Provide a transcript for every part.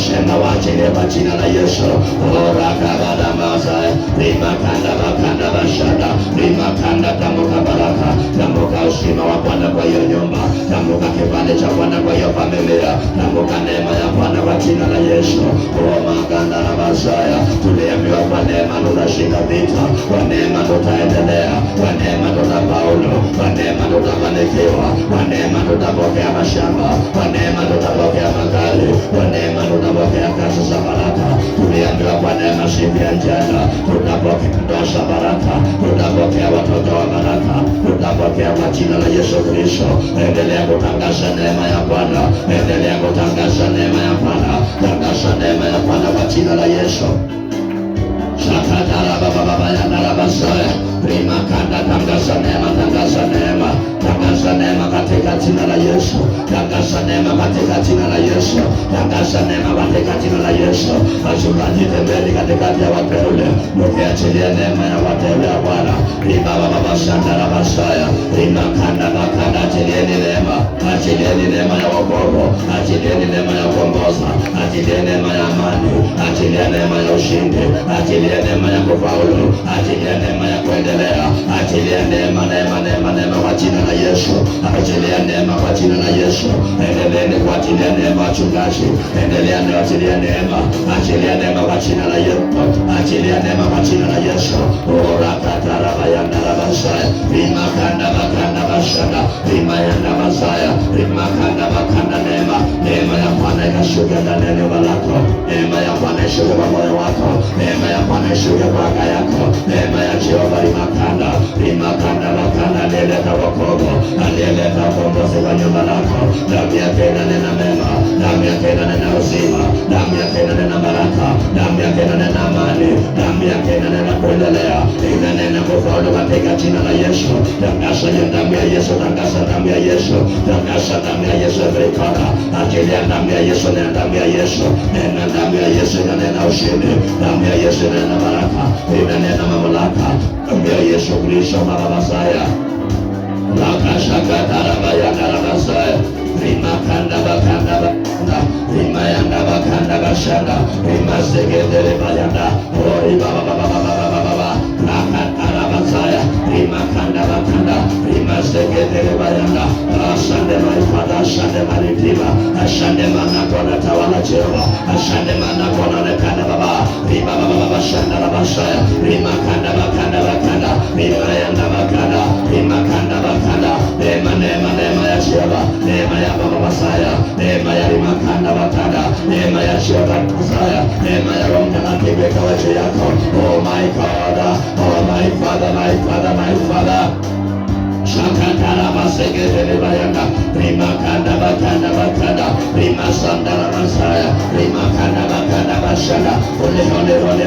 Sema wachilie kwa jina la Yesu. Orakabada mazaya. Rimakanda bakanda bashada. Rimakanda tamuka baraka. Tamuka ushima wa Bwana kwa hiyo nyumba. Tamuka kibali cha Bwana kwa hiyo familia. Tamuka neema ya Bwana kwa jina la Yesu. Maganda na mazaya. Tuliambiwa kwa neema tutashinda vita. Kwa neema tutaendelea. Kwa neema tutafaulu. Kwa neema tutafanikiwa. Kwa neema tutapokea mashamba. Kwa neema tutapokea magari. Kwa neema tutapokea kazi za baraka. Tuliambiwa kwa neema siku ya jana tutapokea ndoa za baraka. Tutapokea watoto wa baraka. Tutapokea kwa jina la Yesu Kristo. Endelea kutangaza neema ya Bwana. Endelea kutangaza neema ya Bwana. Tangaza neema ya Bwana kwa jina la Yesu. Shakatara baba baba ya narabasaya. Prima kanda tangaza neema, tangaza neema. Tangaza neema katika jina la Yesu. Tangaza neema katika jina la Yesu. Tangaza neema katika jina la Yesu. Wachungaji tembeni katikati ya wateule. Mkiachilia neema ya wateule ya Bwana. Prima baba baba shandara basaya. Prima kanda bakanda achilieni neema. Achilieni neema ya wokovu. Achilieni neema ya kuongoza. Achilieni neema ya amani. Achilieni neema ya ushindi. Achilieni neema ya kufaulu. Achilieni neema ya kuendelea. Achilieni neema neema kwa jina la Yesu. Achilieni neema kwa jina la Yesu. Endeleeni kuachilia neema wachungaji. Endeleeni kuachilia neema. Achilieni neema kwa jina la Yesu. Achilieni neema kwa jina la Yesu. Ora katara bayanda basaya. Rima kanda bakanda bashada. Rima yanda basaya. Rima kanda bakanda neema. Neema ya Bwana ikashuka ndani ya nyumba lako. Neema ya Bwana ishuke kwa moyo wako. Neema ya Bwana ishuke kwa anga yako. Neema ya Jehova rimakanda. Rimakanda bakanda aliyeleta wokovu. Aliyeleta ukombozi kwa nyumba lako. Damu yake inanena mema. Damu yake inanena uzima. Damu yake inanena baraka. Damu yake inanena amani. Damu yake inanena kuendelea. Inanena kufaulu katika jina la Yesu. Tangaza ya damu ya Yesu. Tangaza damu ya Yesu. Tangaza damu ya Yesu every corner. Achilia damu ya Yesu na damu ya Yesu. Nena damu ya Yesu inanena ushindi. Damu ya Yesu inanena baraka. Inanena mamlaka. Damu ya Yesu Kristo mababasaya. Lakashaka tarabaya narabasaya. Rima kanda bakanda bakanda. Rima yanda bakanda bashanda. Rima segedere bayanda. Ori baba baba baba baba baba. Lakatarabasaya. Rima kanda bakanda. Rima segedere bayanda. Ashande maifada. Ashande maritima. Ashande mana kona tawala Jehova. Ashande mana kona nekanda baba. Rima baba baba shanda rabasaya. Rima kanda bakanda bakanda. Rima yanda bakanda. Rima kanda bakanda. Neema ya Jehova. Neema ya baba basaya. Neema ya rima kanda bakanda. Neema ya Jehova basaya. Neema ya Roho Mtakatifu ikawa juu yako. Oh my God. Oh my Father, my Father, my Father. Shakatara basegedere bayanda. Rima kanda bakanda bakanda. Rima sandara basaya. Rima kanda bakanda bashanda. Ole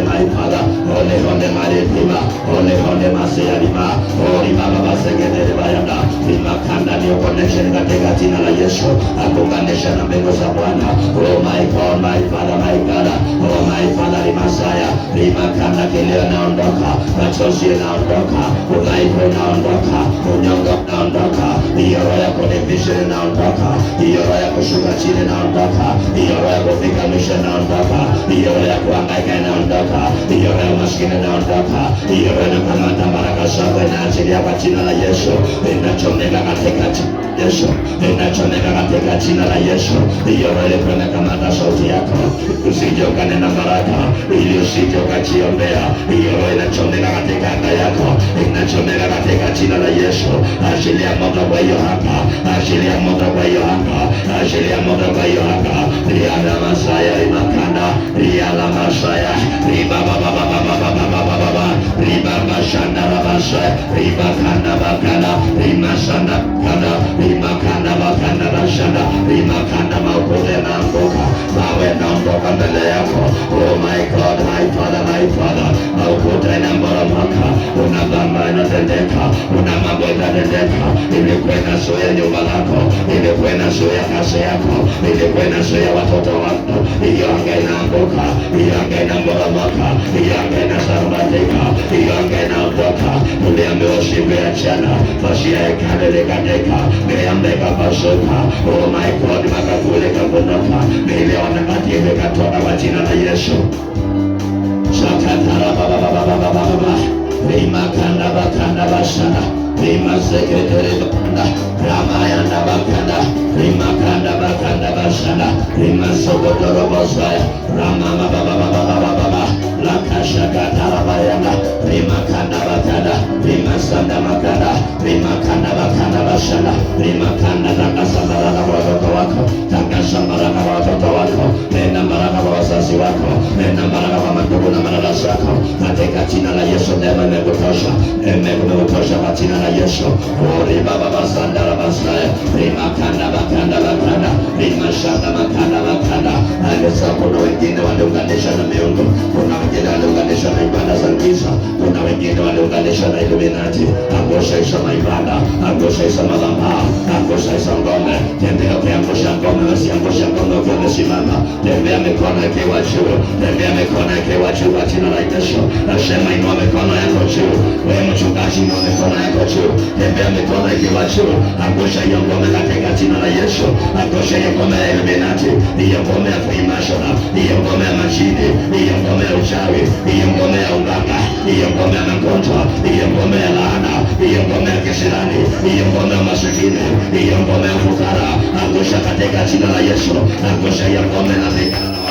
my Father. Ole my Redeemer. Ole masaya rima. Rima baba segedere bayanda. Rima kanda niyo connection katika jina la Yesu. Akuunganisha na mbingu za Bwana. Oh my God, my Father, my God. Oh my Father, rima saya. Rima kanda kilio naondoka. Machozi naondoka. Udhaifu naondoka. Unyongo naondoka. Hiyo roho ya confusion naondoka. Hiyo roho ya kushuka chini naondoka. Hiyo roho ya kufika mwisho naondoka. Hiyo roho ya kuhangaika naondoka. Hiyo roho ya maskini naondoka. Hiyo roho ya kukamata baraka zako inaachilia kwa jina la Yesu. Inachomeka katika Yesu. Inachomeka katika jina la Yesu. Hiyo roho ilikuwa inakamata sauti yako. Usije ukanena baraka ili usije ukajiombea. Hiyo roho inachomeka katika anga yako. Inachomeka katika jina la Yesu. Achilia moto kwa hiyo hapa. Achilia moto kwa hiyo hapa. Achilia moto kwa hiyo hapa. Riala masaya rimakanda. Riala masaya. Riba baba baba baba baba baba. Riba bashanda rabasaya. Riba kanda bakanda. Rima shanda kanda. Rima kanda bakanda bashanda. Rima kanda maukode naondoka. Mawe naondoka mbele yako. Oh my God, my Father, my Father. Maukode inamboromoka. Unabamba inatendeka. Una mambo itatendeka. Ilikuwa inazuia nyumba lako. Ilikuwa inazuia kazi yako. Ilikuwa inazuia watoto wako. Hiyo anga inaanguka. Hiyo anga inamboromoka. Hiyo anga inasambatika. Hiyo anga inaondoka. Uliambiwa siku ya jana. Fashia ikale likateka. Miamba ikapasuka. Oh my God, makaburi kapondoka. Milioni kati imekatoka. Yesu. Shakatara baba baba baba baba. Rima kanda bakanda bashana. Rima sekere banda. Ramayana bakanda. Rima kanda bakanda bashana. Rima sogodoro bosaya. Rama baba baba baba baba. Lakasha katara bayana. Rima kanda bakanda. Rima sanda makanda. Rima kanda bakanda bashana. Rima kanda takasanda na watoto wako. Takasambara na watoto wako. Nenda baraka kwa wazazi wako. Nenda baraka kwa mandugu na marafiki wako. Katika jina la Yesu neema imekutosha. Imekutosha kwa jina la Yesu. Ori baba basanda la basaya. Rima kanda bakanda bakanda. Rima shanda makanda bakanda. Alisa kuna wengine waliunganisha na miungu. Kuna wengine waliunganisha na ibada za giza. Kuna wengine waliunganisha na Illuminati. Angusha hizo maibada. Angusha hizo madhabahu. Angusha hizo ngome. Tembea ukiangusha ngome. Usiangusha ngome ukiwa umesimama. Tembea mikono ikiwa juu. Tembea mikono ikiwa juu kwa jina la Yesu. Nasema inua mikono yako juu. Wewe mchungaji inua mikono yako juu. Tembea mikono ikiwa juu. Angusha hiyo ngome katika jina la Yesu. Angusha hiyo ngome ya Illuminati. Hiyo ngome ya Freemason. Hiyo ngome ya majini. Hiyo ngome ya uchawi. Hiyo ngome ya uganga. Hiyo ngome ya magonjwa. Hiyo ngome ya laana. Hiyo ngome ya kisirani. Hiyo ngome ya masikini. Hiyo ngome ya fukara. Angusha katika jina la Yesu. Angusha hiyo ngome na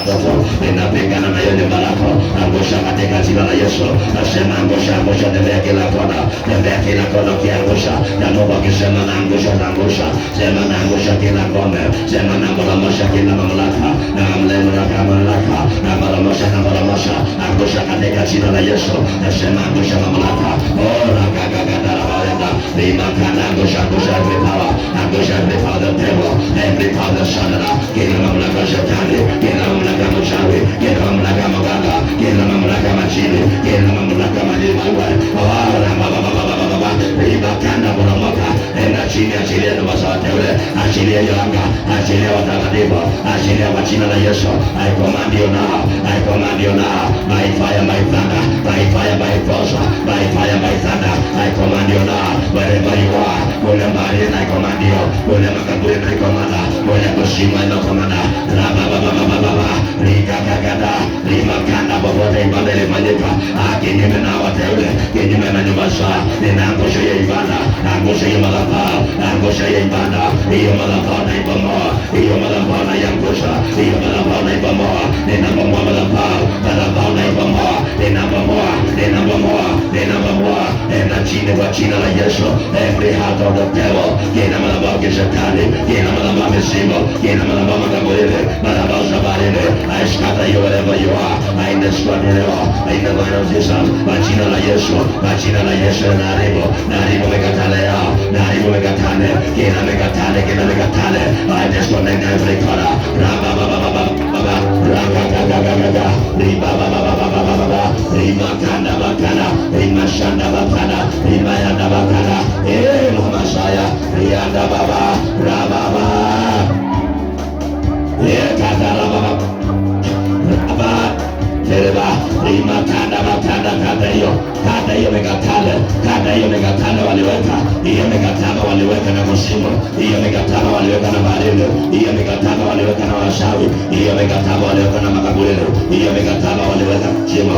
watoto ninapigana na hiyo baraka. Angusha katika jina la Yesu. Nasema angusha, angusha, tembea kila kona, tembea kila kona ukiangusha. Na Mungu akisema naangusha, naangusha. Sema naangusha kila ngome, sema naangusha kila mamlaka, na mamlaka, na baromosha. Angusha katika jina la Yesu. Nasema angusha mamlaka. Ora gagagadarabaenda. Limakana angusha, angusha every power. Angusha every power of the devil, every power of the Satan. Kila mamlaka shetani, kila mamlaka mchawi, kila mamlaka maganga, kila mamlaka majini, kila mamlaka majini. Ora baba libakanda boromoka. Enda chini, achilia ndoa za wateule, achilia yanga, achilia watakatifu, achilia kwa jina la Yesu. I command you now, I command you now, by fire, by thunder, by fire, by force, by fire, by thunder. I command you now, wherever you are. Kule mbali na command you, kule makaburi na command, kule kushima na command. Baba likakagada limakanda popote ibada ilifanyika. Kinyume na wateule, kinyume na nyumba zao, ninaangusha hiyo ibada, naangusha hiyo madhabahu, naangusha hiyo ibada, hiyo madhabahu naibomoa, hiyo madhabahu naiangusha, hiyo madhabahu naibomoa, ninabomoa madhabahu naibomoa, ninabomoa, enda chini kwa jina la Yesu. Every heart of the devil, kila madhabahu kishetani, kila madhabahu misimu, kila madhabahu makaburini, madhabahu sabarini, I scatter you wherever you are. I destroy you in the name of Jesus. Kwa jina la Yesu, kwa jina la Yesu naharibu mikatale yao, naharibu mikatale, kila mikatale. I disconnect every corner. Rimakanda bakana, rimashanda bakana, rimayanda bakana. Mama saya, rianda baba, rababa. Kata kata hiyo mikatano waliweka na kuzimu, hiyo mikatano waliweka na baharini, hiyo mikatano waliweka na washawi, hiyo mikatano waliweka na makaburini, hiyo mikatano waliweka kuzimu.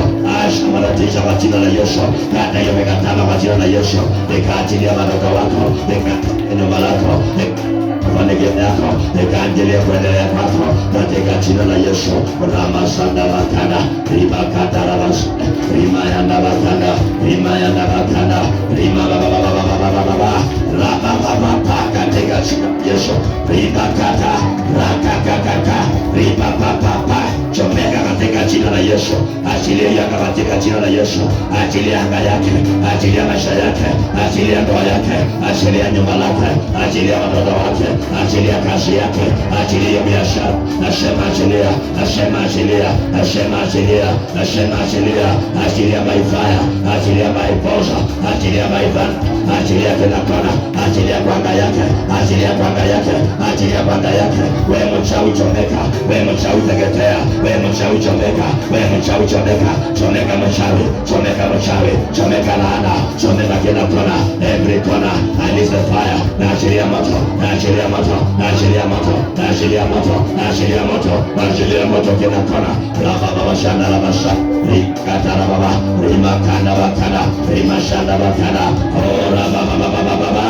Sambaratisha kwa jina la Yesu. Kata hiyo mikatano kwa jina la Yesu. Nikaachilia madogo wako, nikaachilia nyumba lako, mafanikio yako, nikaanjilia kuendelea kwako katika jina la Yesu. Ramasanda bakanda, ribakata rabas, rimayanda bakanda, rimayanda bakanda, rimabababababababa, rababababa katika jina la Yesu. Ribakata, rakakakaka, ribabababa, chomeka katika jina la Yesu. Achilia yaka katika jina la Yesu. Achilia anga yake, achilia maisha yake, achilia ndoa yake, achilia nyumba lake, achilia watoto wake, achilia kazi yake, achilia biashara. Nasema achilia, nasema achilia, nasema achilia, nasema achilia, achilia by fire, achilia by force, achilia by thunder, achilia kila kona, achilia kwanga yake, achilia kwanga yake, achilia kwanga yake. Wewe mchawi chomeka, wewe mchawi teketea, wewe mchawi chomeka, chomeka. Wewe mchawi chomeka, chomeka mchawi, chomeka mchawi, chomeka laana, chomeka kila kona, every corner. I release the fire. Naachilia moto, naachilia moto, naachilia moto, naachilia moto, naachilia moto, naachilia moto kila kona. Baba baba shanda la basha, rikata baba, rimakanda bakana, rimashanda bakana. Oh baba baba baba.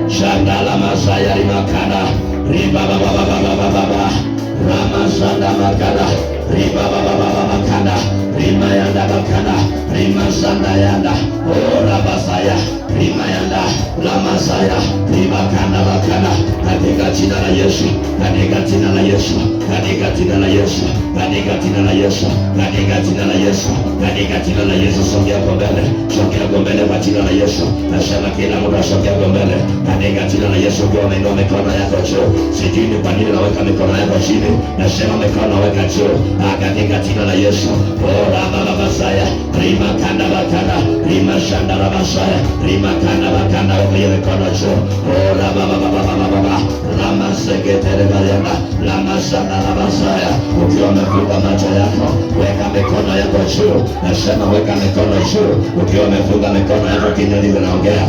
Shanda la masaya rimakana, riba baba baba baba. Ramazanda makana, riba baba baba makana, rima yanda bakana, rima sanda yanda. Oh rabasaya, rima yanda, lamasaya, rima kanda bakana. Katika jina la Yesu, katika jina la Yesu, katika jina la Yesu, katika jina la Yesu, katika jina la Yesu, katika jina la Yesu. Songea kwa mbele, songea kwa mbele kwa jina la Yesu. Nasema kila mtu asogea kwa mbele katika jina la Yesu. Kwa umeinua mikono yako juu, sijui ni kwa nini naweka mikono yako chini. Nasema mikono weka juu katika jina la Yesu. Oh baba baba saya, rima kanda bakana, rima shanda baba saya, rima kanda bakana, weka mikono juu. Oh baba baba baba baba, lama sekete bayana, lama shanda baba saya. Ukiwa umefunga macho yako, weka mikono yako juu. Nasema weka mikono juu. Ukiwa umefunga mikono yako, kinywa ndivyo naongea.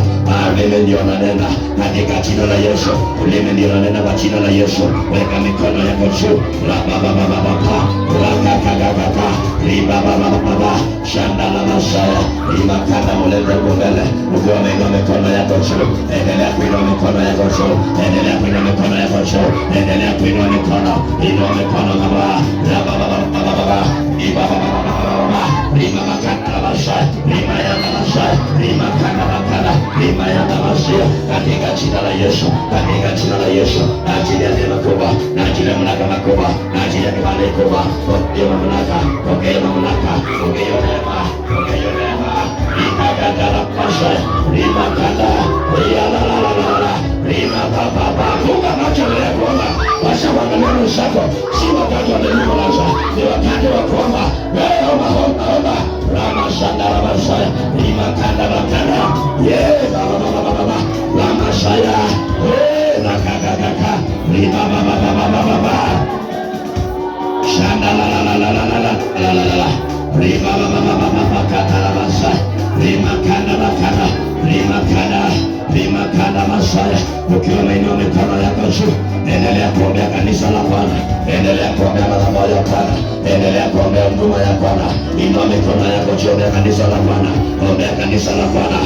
Mimi ndio nanena katika jina la Yesu. Ulimi ndio nanena kwa jina la Yesu. Weka mikono yako juu. La baba baba baba, la kaka kaka, riba baba baba, shanda la masaya, rima kanda mulete mbele. Ukiwa umeinua mikono yako juu, endelea kuinua mikono yako juu, endelea kuinua mikono yako juu, endelea kuinua mikono, inua mikono baba, la baba baba baba, riba baba baba, rima makanda la masaya, rima ya la masaya, rima kanda makanda, rima ya la masaya, katika jina la Yesu, katika jina la Yesu. Na ajili ya neema kubwa, na ajili ya mamlaka makubwa, na ajili ya kibali kubwa, pokea mamlaka, pokea mamlaka, pokea neema, pokea neema. Ikaganda la masaya, rima kanda, la la la la la, rima baba baba. Funga macho leo kuomba, washa kuangalia neno zako. Si wakati wa deliverance, ni wakati wa kuomba. Wewe omba omba omba. Rama shanda la masaya, rima kanda bakanda. Baba baba baba, la masaya. La kaka kaka, rima baba baba baba. Shanda la la la la la la la la la. Rima baba baba baba kata la masaya, rima kanda bakanda, rima kanda, rima kanda masaya. Ukiwa umeinua mikono yako juu, endelea kuombea kanisa la Bwana, endelea kuombea madhabahu ya Bwana, endelea kuombea huduma ya Bwana. Inua mikono yako juu, ombea kanisa la Bwana, ombea kanisa la Bwana,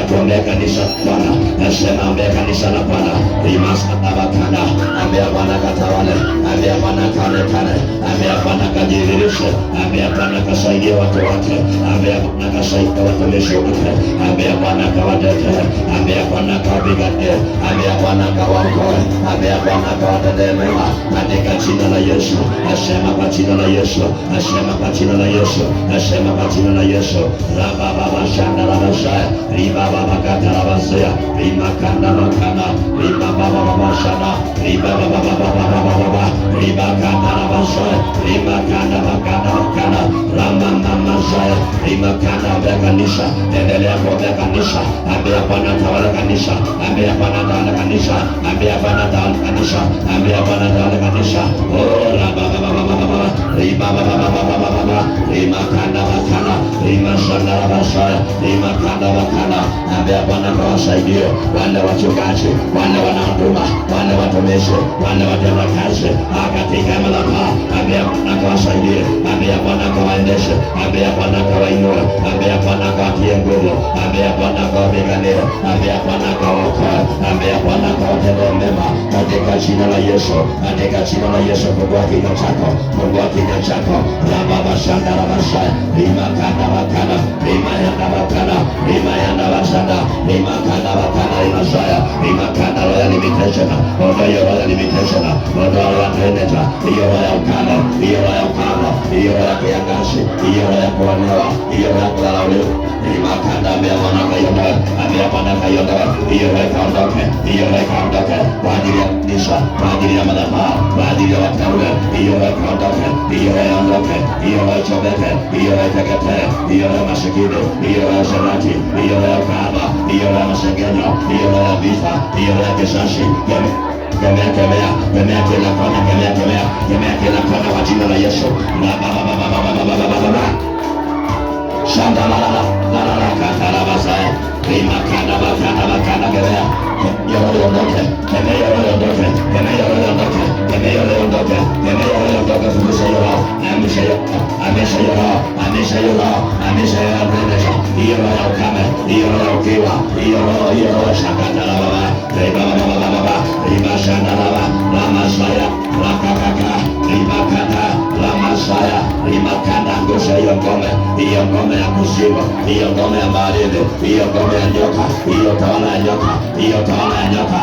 kuombea kanisa la Bwana. Nasema ombea kanisa la Bwana, rimasabakana. Ambia Bwana katawale, ambia Bwana kaonekane, ambia Bwana kajidhihirishe, ambia Bwana kasaidie watu wake, ambia Bwana kasaidie watumishi wake, ambia Bwana kawatetee, ambia Bwana kawapiganie, ambia Bwana kawaokoe, ambia Bwana kawatetee mema katika jina la Yesu. Nasema kwa jina la Yesu, nasema kwa jina la Yesu, nasema kwa jina la Yesu. Raba baba shanda la basaya, riba baba kata la basaya, rima kanda makana, riba baba baba shanda, riba baba baba baba baba, riba kanda la basaya, rima kanda makana makana, rama mama saya, rima kanda ambia kanisa, endelea kuombea kanisa, ambia Bwana tawala kanisa, ambia Bwana tawala kanisa, ambia Bwana tawala kanisa, ambia Bwana tawala kanisa. Oh raba baba baba baba, riba baba baba baba baba, rima kanda makana, rima shanda la basaya, rima kanda makana. Ambia Bwana kawasaidie wale wachungaji, wale wanahuduma, wale watumishi, wale watendakazi katika madhabahu. Ambia Bwana kawasaidie, ambia Bwana kawaendeshe, ambia Bwana kawainue, ambia Bwana kawatie nguvu, ambia Bwana kawapiganie, ambia Bwana kawaokoe, ambia Bwana kawatendee mema katika jina la Yesu, katika jina la Yesu. Fungua kinywa chako, fungua kinywa chako. Baba shanda la basaya, rima kanda bakana, rima yanda bakana, rima yanda basanda, rima kanda bakana, rima saya, rima kanda roya limitation, odo yo roya limitation, odo roya teneta, iyo roya ukame, iyo roya ukame, iyo roya kiangazi, iyo roya kuonewa, iyo roya kudharauliwa. Rima kanda ambia Bwana kaiondoe, ambia Bwana kaiondoe, iyo roya kaondoke, iyo roya kaondoke kwa ajili ya kanisa, kwa ajili ya madhabahu, kwa ajili ya wateule. Iyo roya kaondoke, iyo roya ondoke, iyo roya chomeke, iyo roya teketee, iyo roya masikini, iyo roya sherati, iyo roya ukahaba, iyo roya masengenyo, iyo roya vita, iyo roya kisasi. kemea, kemea, kemea kila kona, kemea, kemea, kemea kila kona kwa jina la Yesu. Shanda la la la la la la kata la basaya. Rima kanda bakanda bakanda kemea. Yoro yondoke, kemea yoro yondoke, kemea yoro yondoke, kemea yoro yondoke, kemea yoro yondoke, fukusha yoro, amisha yoro, amisha yoro, amisha yoro, amisha yoro brenesha. Yoro ya ukame, yoro ya ukiwa, yoro shakata la baba, rima baba baba baba, rima shanda la baba, lama saya, lakakaka, rima kanda, lama saya, rima kanda, ngosha yongome, yongome ya kuzimu, yongome ya maadili, yongome ya nyoka, tawala ya nyoka, tawala ya nyoka,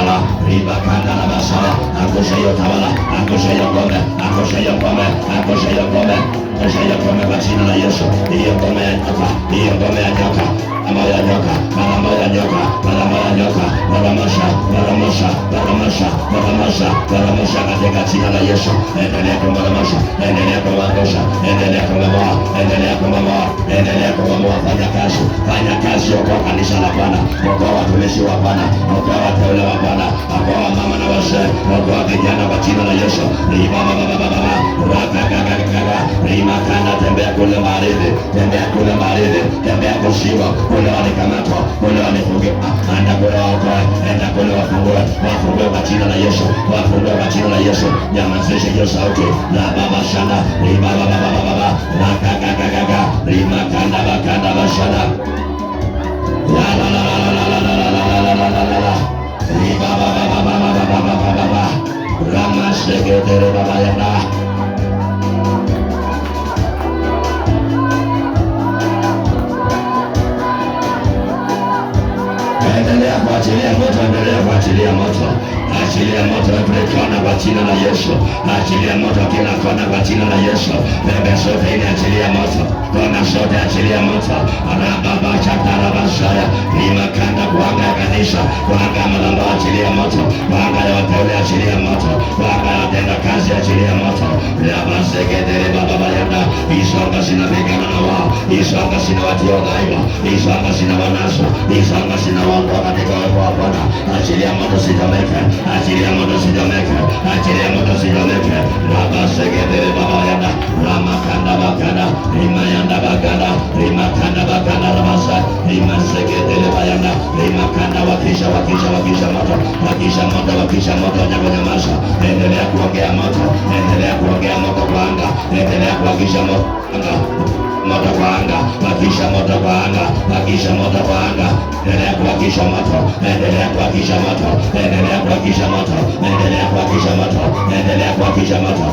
la riba kanda la basaya, angusha hiyo tawala, angusha hiyo ngome, angusha hiyo ngome, angusha hiyo ngome, angusha hiyo ngome kwa jina la Yesu, hiyo ngome ya nyoka, hiyo ngome ya nyoka, ambayo ya nyoka, ambayo ya nyoka, ambayo ya nyoka, barabasha, barabasha, barabasha, barabasha, barabasha katika jina la Yesu. Endelea kumbarabasha, endelea kumbarabasha, endelea kumbarabasha, endelea kumbarabasha, endelea kumbarabasha. Fanya kazi kwa kanisa la Bwana, kwa watumishi wa Bwana, kwa wateule wa Bwana, kwa mama na wazee, kwa vijana kwa jina la Yesu. Riba baba baba baba, rakakakaka, rima kana, tembea kule maridhi, tembea kule maridhi, tembea kushima, kule walikamatwa, kule walifungiwa, anda kule waokoe, enda kule wafungue, wafungue kwa jina la Yesu, wafungue kwa jina la Yesu. Nyamazisha hiyo sauti, la baba shana, riba baba baba baba, rakakakaka, rima kanda bakanda bashana. La la la la la la la la la la la la la. Riba baba baba baba baba baba. Rama segetere baba yana. Endelea kuachilia moto, endelea kuachilia moto. Achilia moto every kona kwa jina la Yesu. Achilia moto kila kona kwa jina la Yesu. Bebe sote ini achilia moto. Kona sote achilia moto. Rababa chakara basaya. Lima kanda kuanga ya kanisa. Kuanga ya malamba achilia moto. Kuanga ya wateule achilia moto. Kuanga ya watenda kazi achilia moto. Raba segedere baba bayanda. Isonga sina pigana na wao. Isonga sina watio gaiba. Isonga sina wanasa. Isonga sina wango katika wepo wa Bwana. Achilia moto sitameke. Achilia moto sitameke. Achilia moto sitameke. Raba segedere baba yanda. Rama kanda bakanda. Rima yanda bakanda. Rima kanda bakanda ramasa. Rima segedere bayanda. Rima kanda wakisha wakisha wakisha moto. Wakisha moto wakisha moto nyamasa. Endelea kuongea moto. Endelea kuongea moto kwa anga. Endelea kuakisha moto anga. Moto kwa anga, wakisha moto kwa anga, wakisha moto kwa anga, endelea kuwakisha moto, endelea kuwakisha moto, endelea kuwakisha moto, endelea kuwakisha moto, endelea kuwakisha moto,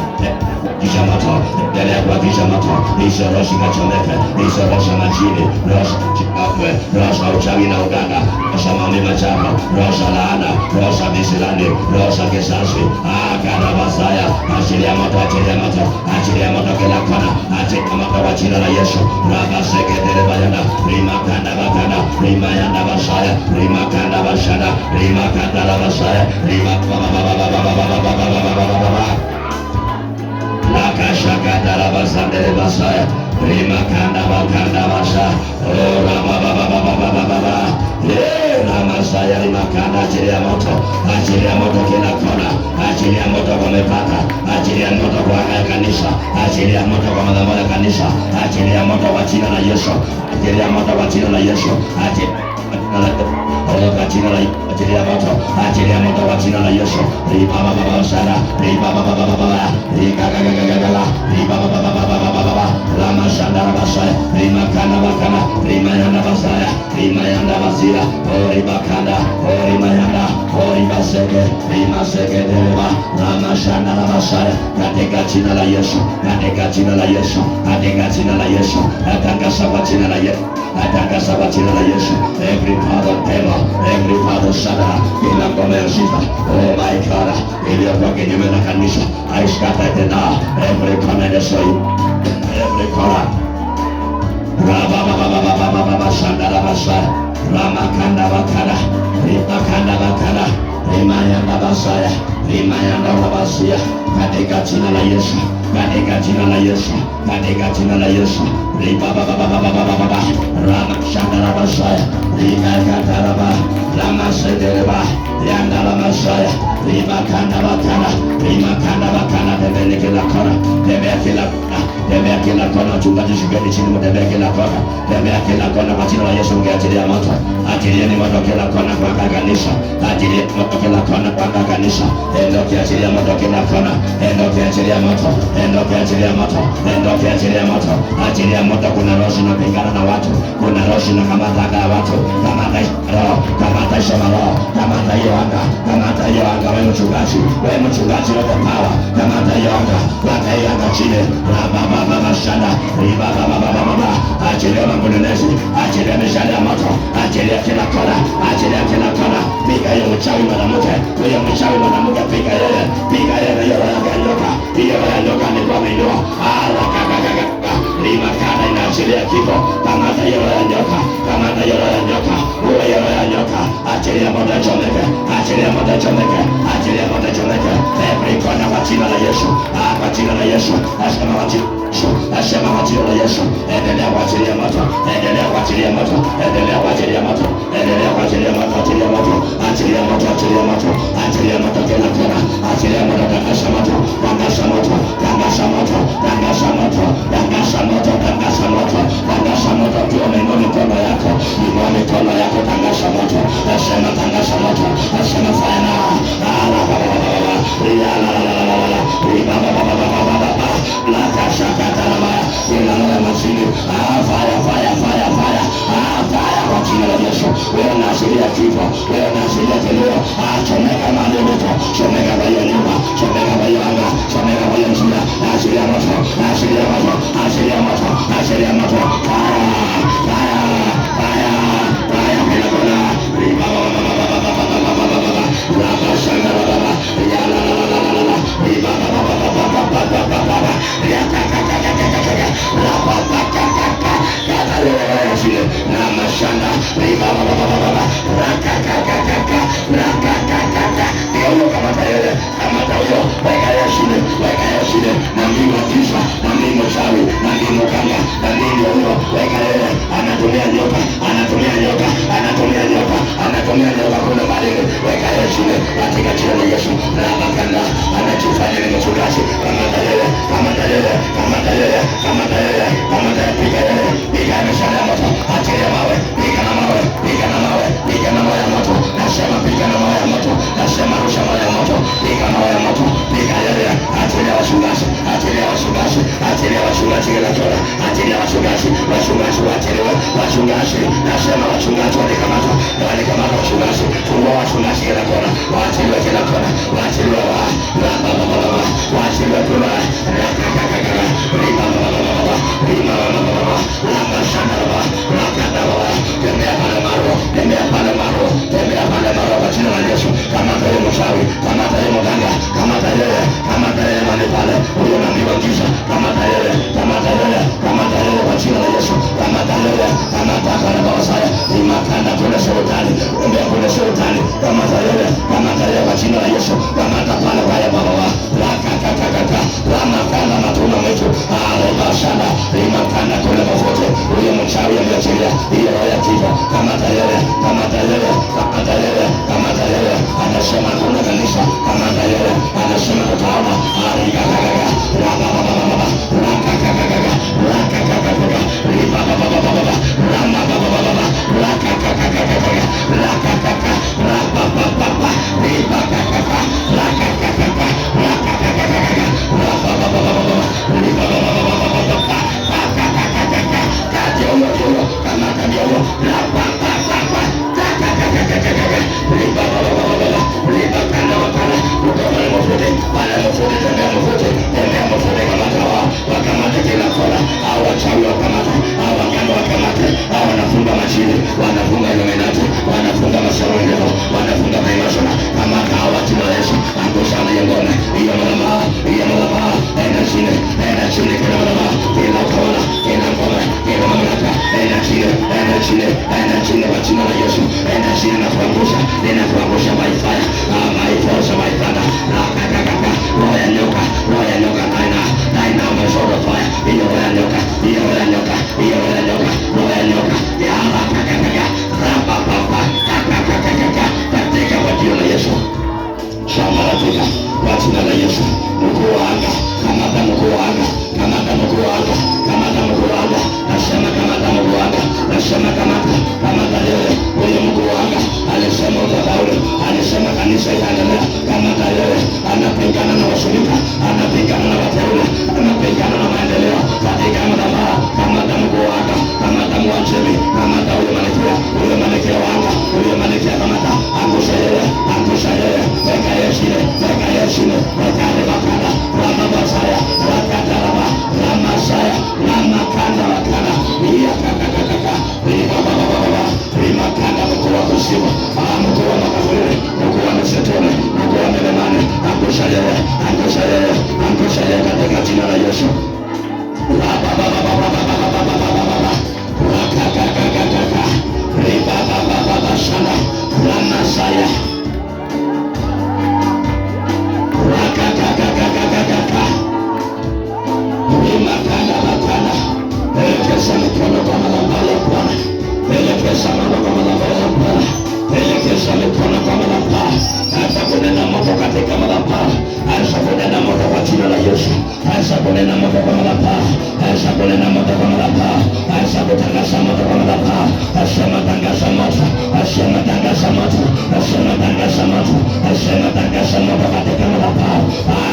kisha moto, endelea kuwakisha moto. Hizo roshi kachomeke, hizo rosha majini, rosha chikafwe, rosha uchawi na uganga, rosha maombi machafu, rosha laana, rosha misilani, rosha kisasi, karabasaya, achilia moto, achilia moto, achilia moto kila kona, achilia moto kwa jina la Yesu. Raba segedere bayana, rima kanda bakanda, rima yanda basaya, rima kanda bashana, rima kanda la basaya, rima baba baba baba baba baba baba baba baba. La kasha kanda la basandere basaya, rima kanda bakanda basha, oh raba baba baba baba baba. Ramasaya rima kanda, achilia moto, achilia moto kila kona, achilia moto kwa mipaka, achilia moto kwa anga ya kanisa, achilia moto kwa madhabahu ya kanisa, achilia moto kwa jina la Yesu, achilia moto kwa jina la Yesu, kwa jina la achilia moto, achilia moto kwa jina la Yesu. Riba baba baba sana, riba baba baba baba, riga gaga gaga gaga, riba baba baba baba baba, lama shanda basaya, rima kana bakana, rima yanda basaya, rima yanda basira, oh riba kanda, oh rima yanda, oh riba sege, rima sege dereba, lama shanda basaya, katika jina la Yesu, katika jina la Yesu, katika jina la Yesu, atangaza kwa jina la Yesu, atangaza kwa jina la Yesu. Every part of devil, every part of Satan, kila ngome ya shida, oh my God, iliyokuwa kinyume na kanisa, I scatter it now. Every corner is so every corner. Raba baba baba baba baba shandara basaya, rama kanda bakara, rima kanda bakara, rima yanda basaya, rima yanda basia, katika jina la Yesu, katika jina la Yesu, katika jina la Yesu. Riba baba baba baba baba, rama shandara basaya, Imekataraba, Ramasendereba, Yandala Masaya, Rimakanda Bakana, Rimakanda Bakana, Debekila Kona, Debekila Kona, Chungaji Shigeni Chini, Debekila Kona, Debekila Kona, Matino Yesu Gatilia Moto, Atiliani Motokila Kona, Wakaganisha, Atiliani Motokila Kona, Wakaganisha, Endokiatilia Motokila Kona, Endokiatilia Moto, Endokiatilia Moto, Endokiatilia Moto, Atilia Moto, kuna roshi na pingana na watu, kuna roshi na kamata ya watu, kamata Shamala, kamata Yoanga, kamata Yoanga, wewe mchungaji wa power, kamata Yoanga, waka Yoanga chini, baba shanda, baba, achilia mangunenezi, achilia mishale ya moto, achilia kila kona, piga hiyo mchawi mwanamke, piga yeye, hiyo nyoka ni kwa minua, Rimakana inaachilia kifo, kamata hiyo nyoka, uwe hiyo nyoka, achilia moto chomeke, every kona kwa jina la Yesu, kwa jina la Yesu, asema kwa jina la Yesu, endelea kuachilia moto, achilia moto kila kona, achilia moto, tangasha moto, ukiwa umeinua mikono yako, tangasha moto, tangasha moto, fire now, kwa jina la Yesu, wewe unaashiria kifo, wewe unaashiria kilio, chomeka mahali ulipo, chomeka kwa hiyo nyumba, chomeka kwa hiyo anga, chomeka kwa hiyo njia, ashiria moto, Yesu. Elekeza mikono kwa madhabahu ya Bwana. Elekeza mambo kwa madhabahu ya Bwana. Elekeza mikono kwa madhabahu. Anza kunena moto katika madhabahu. Anza kunena moto kwa jina la Yesu. Anza kunena moto kwa madhabahu. Anza kunena moto kwa madhabahu. Anza kutangaza moto kwa madhabahu. Asema tangaza moto. Asema tangaza moto. Asema tangaza moto. Asema tangaza moto katika madhabahu.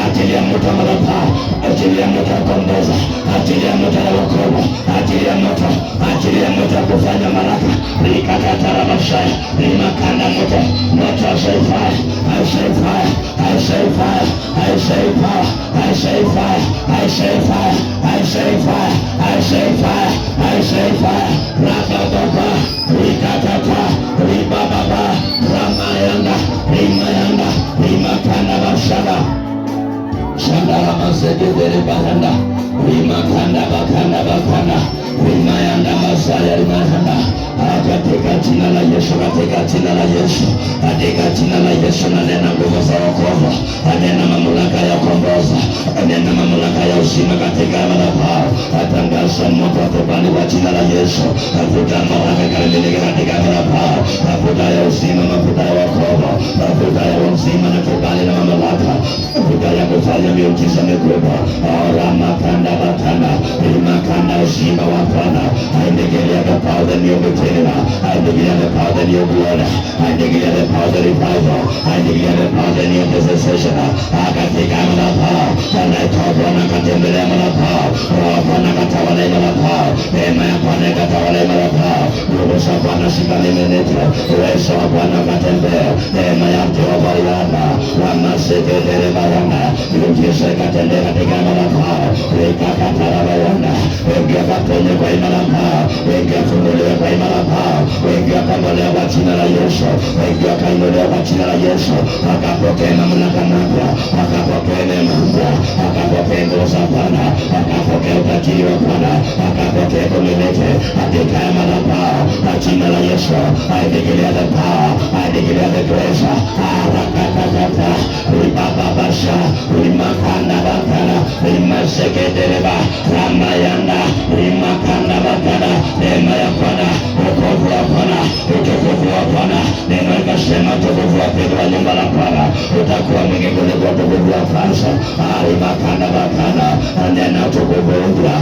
Ajili ya moto wa madhabahu. Ajili ya moto wa kuongoza. Ajili ya moto ya wokovu. Ajili ya moto. Ajili ya moto ya kufanya baraka. Likakatara mashaya. Limakanda moto. Moto wa fire. I say fire. I say fire. I say fire. I say fire. I say fire. I say fire. I say fire. I say fire. Rababa. Likakata. Ribababa. Ramayanda. Rimayanda. Limakanda mashaya. Shandara masegedere bahanda. Rimakanda bakanda bakanda. Rimayanda masaya rimayanda. Katika jina la Yesu, katika jina la Yesu, katika jina la Yesu, nanena nguvu za wokovu, nanena mamlaka ya kuongoza, nanena mamlaka ya uzima katika madhabahu. Natangaza moto wa tobani kwa jina la Yesu. Mafuta baraka kalimilika katika madhabahu, mafuta ya uzima, mafuta ya wokovu, mafuta ya uzima na tobani na mamlaka, mafuta ya kufanya miujiza mikubwa. Ramakanda bakanda, rimakanda uzima wa Bwana. I declare the power of the new beginning. I declare the power of the new blood. I declare the power of the revival. I declare the power of the new dispensation. Katika madhabahu, anaitwa Bwana katembelea madhabahu. Bwana katawala madhabahu. Neema ya Bwana katawala madhabahu. Nguvu za Bwana zikalimeneka. Uwezo wa Bwana katembea. Neema ya Jehova yana. Wamasekele bayana. Miujiza ikatendeka katika madhabahu. Ikakatara bayana. Wengi wakaponye kwa madhabahu. Wengi wafunguliwe kwa madhabahu. Wengi wakakombolewa kwa jina la Yesu. Wengi wakainuliwa kwa jina la Yesu. Wakapokea mamlaka mapya. Wakapokea neema mpya. Wakapokea nguvu za Bwana. Wakapokea utajiri wa Bwana. Wakapokea kumiliki katika madhabahu kwa jina la Yesu. I declare the power. I declare the grace. Arakakakata. Ribababasha. Rimakanda bakana. Rimaseketereba. Ramayanda. Rimakanda bakana. Neema ya Bwana. Wokovu wa Bwana. Utukufu wa Bwana. Neno ikasema utukufu wa pili wa nyumba la Bwana utakuwa mwingi kuliko utukufu wa kwanza. Rimakanda bakana. Nena utukufu mpya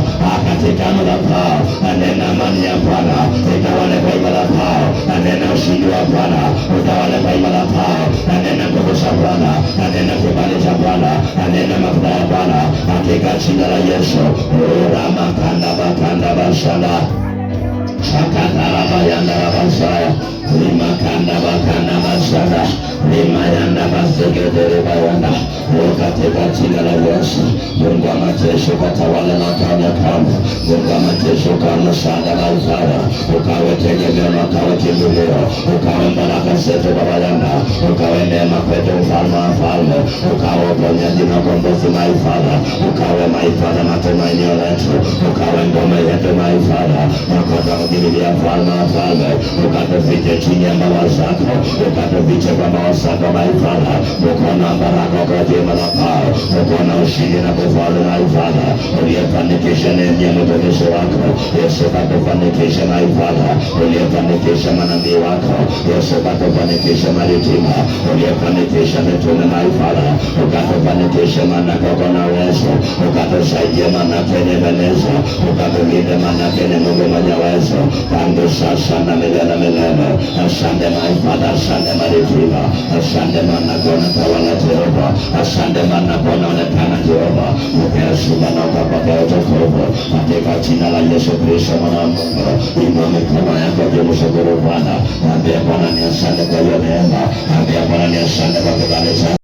katika madhabahu. Nena amani ya Bwana itawale kwa madhabahu. Nena ushindi wa Bwana utawale kwa madhabahu. Nena nguvu za Bwana. Nena kibali cha Bwana. Nena mafuta ya Bwana katika jina la Yesu. Ramakanda bakanda bashanda. Shakatara bayanda rabasaya. Rimakanda bakanda bashanda. Rimayanda basekedere bayanda. Katika jina la Yesu. Mungu wa majeshi ukatawale na kanya kama. Mungu wa majeshi ukawe msaada na uzara. Ukawe tegemeo na ukawe kimbilio. Ukawe baraka zetu Baba yanda. Ukawe neema kwetu mfalme wa falme. Ukawe uponyaji na ukombozi maifadha. Ukawe maifadha matumainio letu. Ukawe ngome yetu maifadha. Makota mkimilia falme wa falme. Ukatufiche chini ya mbawa zako. Ukatufiche kwa mbawa zako maifadha. Mkono baraka kwa jema la pao. Mkono ushindi na kufaulu maifadha. Uliyefanikisha neema ya mtumishi wako. Yesu katufanikisha maifadha. Uliyefanikisha manabii wako. Yesu katufanikisha maritima. Uliyefanikisha mitume maifadha. Ukatufanikisha manaka kuna uwezo. Ukatusaidia manaka yenye beneza. Ukatulinde manaka yenye Mungu mwenye uwezo. Tangu sasa na milele milele. Asante maifadha. Asante maritima. Asante manaka unatawala Jehova. Asante manaka unaonekana Jehova. Ukayashuba na ukapokea utukufu katika jina la Yesu Kristo mwana wa Mungu. Inua mikono yako juu, mshukuru Bwana. Mwambie Bwana ni asante kwa hiyo neema. Mwambie Bwana ni asante kwa kibali chako.